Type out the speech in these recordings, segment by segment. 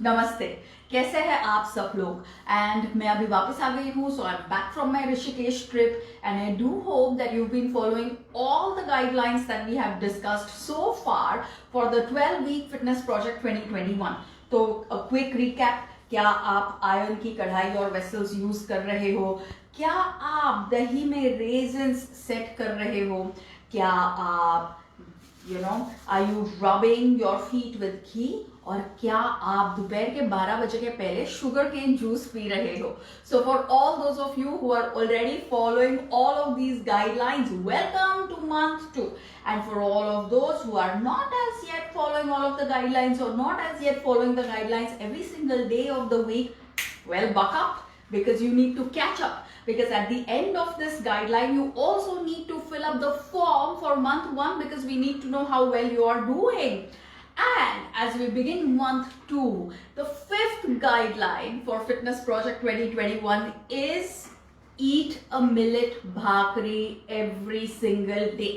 नमस्ते, कैसे हैं आप सब लोग? एंड मैं अभी वापस आ गई हूँ. So I am back from my Rishikesh trip and I do hope that you been following all the guidelines that we have discussed so far for the 12-week fitness project 2021. तो a quick recap. क्या आप iron की कढ़ाई और vessels use कर रहे हो? क्या आप दही में रेजन्स सेट कर रहे हो? क्या आप are you rubbing your feet with ghee? और क्या आप दोपहर के 12 बजे के पहले शुगर केन जूस पी रहे हो? So for all those of you who are already following all of these guidelines, welcome to month 2. And for all of those who are not as yet following all of the guidelines or not as yet following the guidelines every single day of the week, well, buck up because you need to catch up. Because at the end of this guideline, you also need to fill up the form for month 1 because we need to know how well you are doing. And as we begin month 2, the 5th guideline for Fitness Project 2021 is eat a millet bhakri every single day.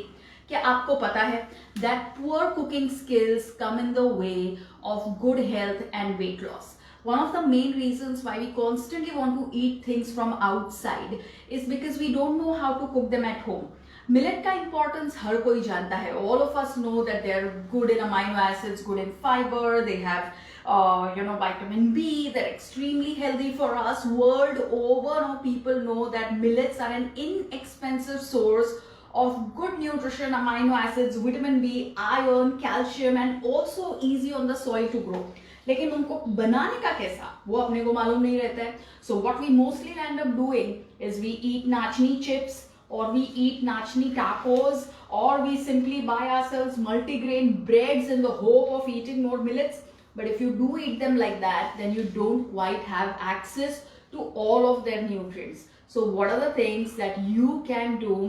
क्या आपको पता है that poor cooking skills come in the way of good health and weight loss? One of the main reasons why we constantly want to eat things from outside is because we don't know how to cook them at home. Millet का importance हर कोई जानता है. All of us know that they are good in amino acids, good in fiber. They have vitamin B. They're extremely healthy for us. World over, now people know that millets are an inexpensive source of good nutrition, amino acids, vitamin B, iron, calcium, and also easy on the soil to grow. लेकिन उनको बनाने का कैसा वो अपने को मालूम नहीं रहता है. So what we mostly end up doing is we eat nachni chips or we eat nachni tacos or we simply buy ourselves multigrain breads in the hope of eating more millets. But if you do eat them like that, then you don't quite have access to all of their nutrients. So what are the things that you can do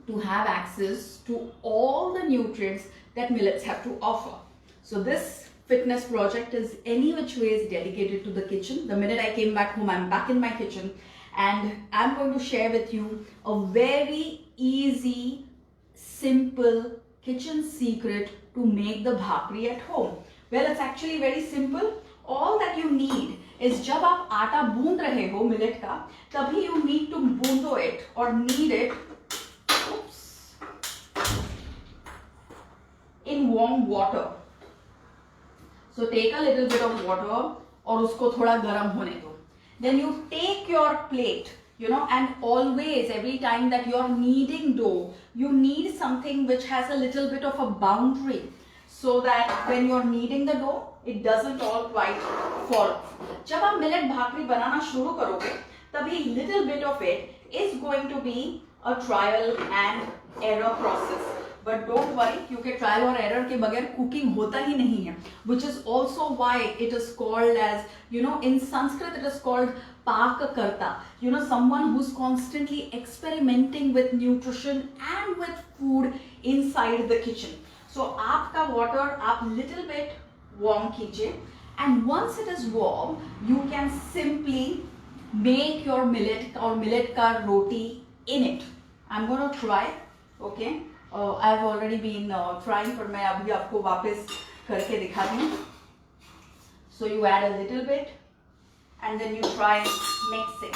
to have access to all the nutrients that millets have to offer? So this fitness project is any which way is dedicated to the kitchen. The minute I came back home, I'm back in my kitchen and I'm going to share with you a very easy, simple kitchen secret to make the bhakri at home. Well, it's actually very simple. All that you need is जब आप आटा बूंद रहे हो millet का, तभी you need to बूंदो it or knead it in warm water. So take a little bit of water और उसको थोड़ा गर्म होने दो. Then you take your plate, and always every time that you're kneading dough, you need something which has a little bit of a boundary so that when you're kneading the dough, it doesn't all quite fall off. जब आप millet भाकरी बनाना शुरू करोगे, तभी little bit of it is going to be a trial and error process. But don't worry, क्योंकि trial और error के बगैर cooking होता ही नहीं है, which is also why it is called as, in Sanskrit it is called पाककर्ता, someone who's constantly experimenting with nutrition and with food inside the kitchen. So आपका water आप little bit warm कीजिए, and once it is warm, you can simply make your millet or millet का roti in it. I'm going to try, okay? I've already been trying, पर मैं अभी आपको वापस करके दिखाती हूँ. So you add a little bit and then you try mixing.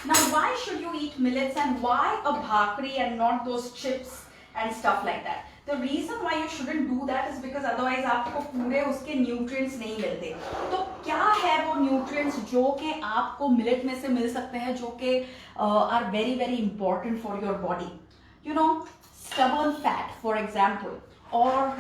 Now why should you eat millets and why a bhakri and not those chips and stuff like that? The reason why you shouldn't do that is because otherwise आपको पूरे उसके nutrients नहीं मिलते. तो क्या है वो nutrients जो कि आपको millet में से मिल सकते हैं, जो कि are very very important for your body? Stubborn fat, for example, or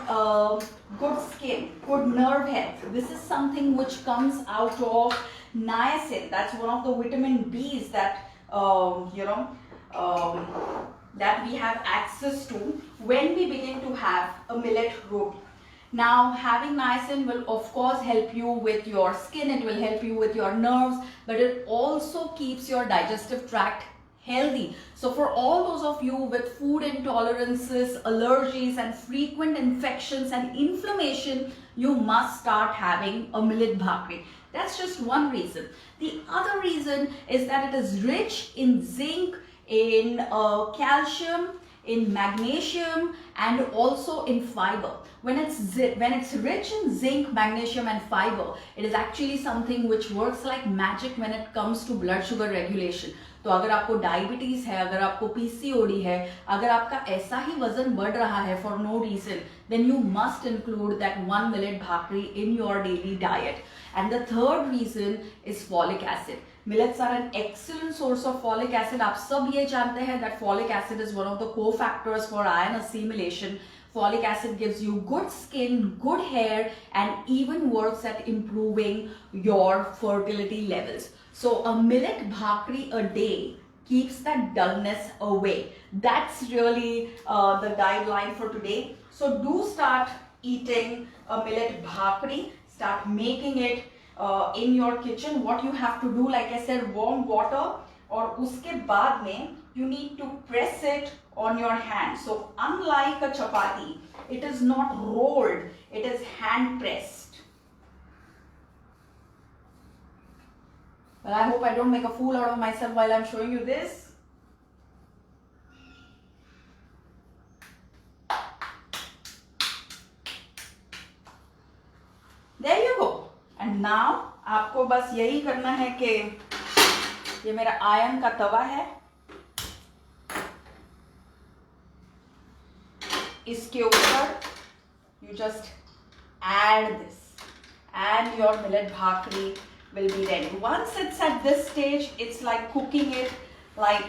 good skin, good nerve health. This is something which comes out of niacin. That's one of the vitamin B's that that we have access to when we begin to have a millet roti. Now, having niacin will of course help you with your skin. It will help you with your nerves, but it also keeps your digestive tract healthy. So for all those of you with food intolerances, allergies and frequent infections and inflammation, you must start having a millet bhakri. That's just one reason. The other reason is that it is rich in zinc, in calcium, in magnesium and also in fiber. When it's rich in zinc, magnesium and fiber, it is actually something which works like magic when it comes to blood sugar regulation. तो अगर आपको diabetes है, अगर आपको PCOD है, अगर आपका ऐसा ही वजन बढ़ रहा है for no reason, then you must include that 1 millet bhakri in your daily diet. And the third reason is folic acid. Millets are an excellent source of folic acid. आप सब ये जानते हैं that folic acid is one of the cofactors for iron assimilation. Folic acid gives you good skin, good hair, and even works at improving your fertility levels. So a millet bhakri a day keeps that dullness away. That's really the guideline for today. So do start eating a millet bhakri. Start making it in your kitchen. What you have to do, like I said, warm water, और उसके बाद में you need to press it on your hand. So unlike a chapati, it is not rolled, it is hand pressed. Well, I hope I don't make a fool out of myself while I'm showing you this. There you go. And now आपको बस यही करना है कि ये मेरा iron का तवा है, इसके ऊपर you just add this and your millet bhakri will be ready. Once it's at this stage, it's like cooking it like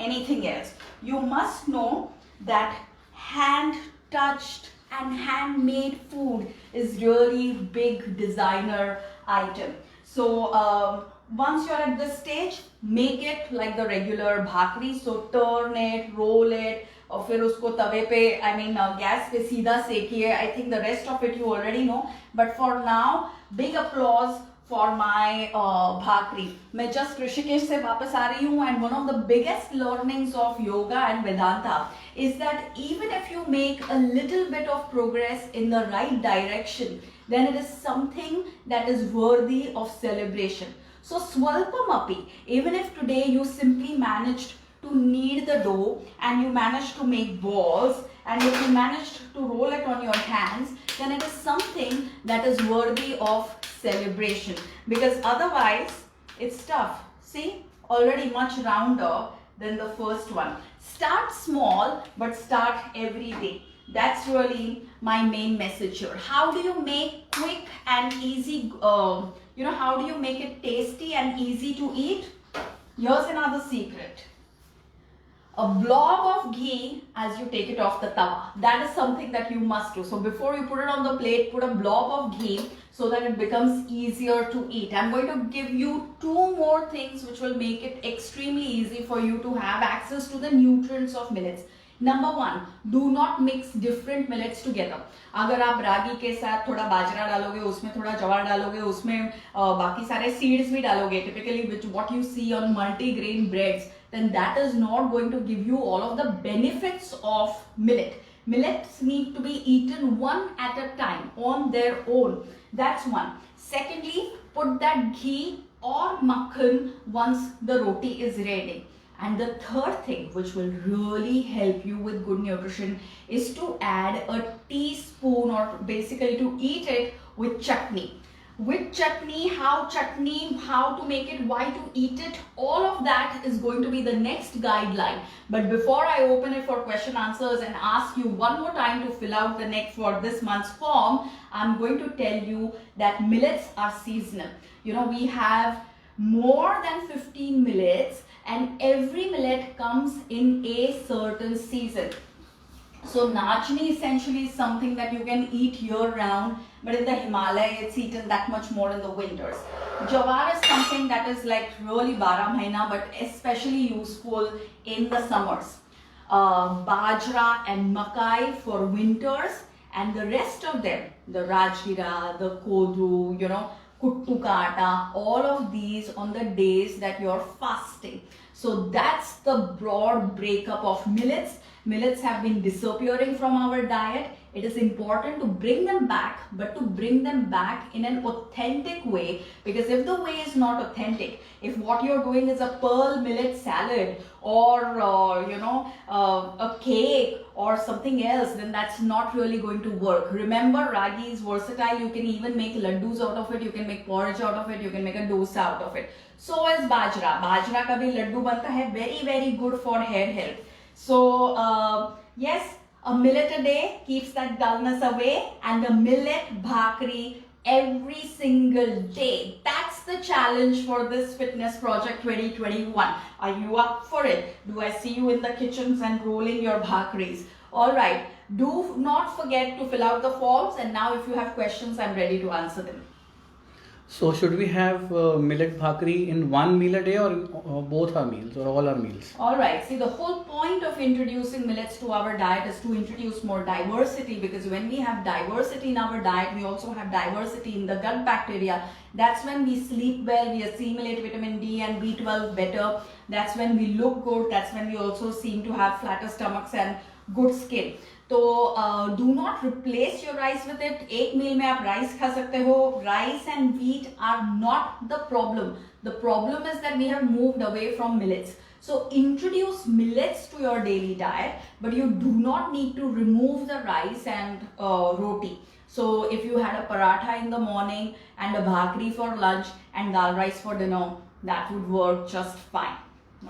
anything else. You must know that hand touched and handmade food is really big designer item. So once you're at this stage, make it like the regular bhakri. So turn it, roll it, और फिर उसको तवे पे gas पे सीधा सेकिए. I think the rest of it you already know, but for now big applause for my bhakri. मैं just Rishikesh से वापस आ रही हूँ, and one of the biggest learnings of yoga and Vedanta is that even if you make a little bit of progress in the right direction, then it is something that is worthy of celebration. So swalpamapi, even if today you simply managed to knead the dough and you managed to make balls, and if you managed to roll it on your hands, then it is something that is worthy of celebration, because otherwise it's tough. See, already much rounder than the first one. Start small, but start every day. That's really my main message here. How do you make quick and easy, how do you make it tasty and easy to eat? Here's another secret. A blob of ghee as you take it off the tawa. That is something that you must do. So before you put it on the plate, put a blob of ghee so that it becomes easier to eat. I'm going to give you 2 more things which will make it extremely easy for you to have access to the nutrients of millets. Number 1, do not mix different millets together. अगर आप रागी के साथ थोड़ा बाजरा डालोगे, उसमें थोड़ा जवार डालोगे, उसमें बाकी सारे seeds भी डालोगे, typically which what you see on multi-grain breads, then that is not going to give you all of the benefits of millet. Millets need to be eaten one at a time on their own. That's one. Secondly, put that ghee or makhan once the roti is ready. And the third thing which will really help you with good nutrition is to add a teaspoon, or basically to eat it with chutney. With chutney, how to make it, why to eat it, all of that is going to be the next guideline. But before I open it for question answers and ask you one more time to fill out the next for this month's form, I'm going to tell you that millets are seasonal. We have more than 15 millets, and every millet comes in a certain season. So nachni essentially is something that you can eat year round, but in the Himalaya it's eaten that much more in the winters. Jawar is something that is like really bara mahina, but especially useful in the summers. Bajra and makai for winters, and the rest of them, the rajgira, the kodru, kuttu ka atta, all of these on the days that you're fasting. So that's the broad breakup of millets. Millets have been disappearing from our diet. it is important to bring them back, but to bring them back in an authentic way. Because if the way is not authentic, if what you're doing is a pearl millet salad or a cake or something else, then that's not really going to work. Remember, ragi is versatile. You can even make laddus out of it, you can make porridge out of it, you can make a dosa out of it. So is bajra. Bajra ka bhi laddu banta hai, very very good for hair health. So yes, a millet a day keeps that dullness away, and a millet bhakri every single day. That's the challenge for this fitness project 2021. Are you up for it? Do I see you in the kitchens and rolling your bhakris? Alright, do not forget to fill out the forms, and now if you have questions, I'm ready to answer them. So should we have millet bhakri in one meal a day, or both our meals, or all our meals? Alright, see, the whole point of introducing millets to our diet is to introduce more diversity, because when we have diversity in our diet, we also have diversity in the gut bacteria. That's when we sleep well, we assimilate vitamin D and B12 better. That's when we look good. That's when we also seem to have flatter stomachs and good skin. तो do not replace your rice with it. एक meal में आप rice खा सकते हो. Rice and wheat are not the problem. The problem is that we have moved away from millets. So introduce millets to your daily diet, but you do not need to remove the rice and roti. So if you had a paratha in the morning and a bhakri for lunch and dal rice for dinner, that would work just fine.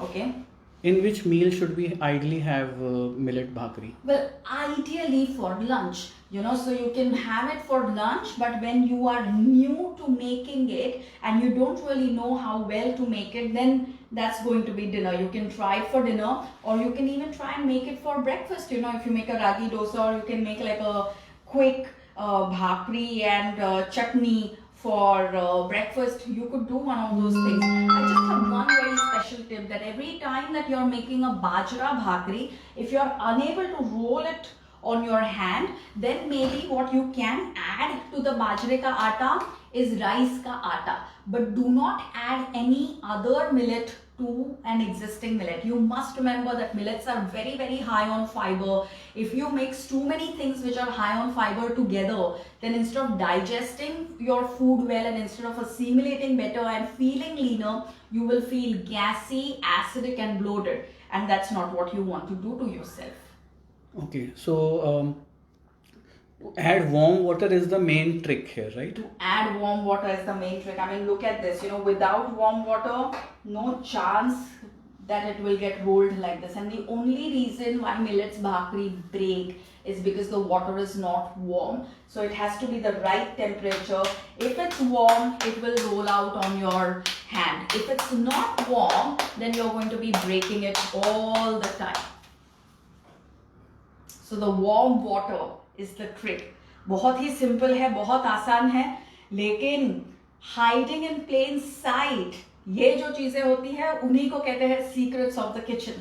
Okay. In which meal should we ideally have millet bhakri? Well, ideally for lunch, so you can have it for lunch, but when you are new to making it and you don't really know how well to make it, then that's going to be dinner. You can try it for dinner, or you can even try and make it for breakfast. If you make a ragi dosa, or you can make like a quick bhakri and chutney for breakfast. You could do one of those things. I just have one very special tip, that every time that you're making a bajra bhakri, if you're unable to roll it on your hand, then maybe what you can add to the bajre ka atta is rice ka atta. But do not add any other millet to an existing millet. You must remember that millets are very very high on fiber. If you mix too many things which are high on fiber together, then instead of digesting your food well and instead of assimilating better and feeling leaner, you will feel gassy, acidic and bloated, and that's not what you want to do to yourself. Okay, so add warm water is the main trick here, right? To add warm water is the main trick. I mean, look at this, without warm water, no chance that it will get rolled like this. And the only reason why millets bhakri break is because the water is not warm. So it has to be the right temperature. If it's warm, it will roll out on your hand. If it's not warm, then you're going to be breaking it all the time. So the warm water is the trick. बहुत ही simple है, बहुत आसान है, लेकिन hiding in plain sight, ये जो चीजें होती है, उन्हीं को कहते हैं secrets of the kitchen.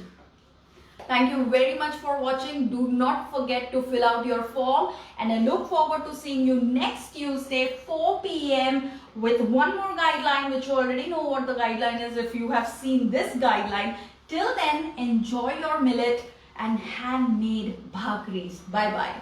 Thank you very much for watching. Do not forget to fill out your form, and I look forward to seeing you next Tuesday 4 p.m. with one more guideline, which you already know what the guideline is if you have seen this guideline. Till then, enjoy your millet and handmade bhakris. Bye bye.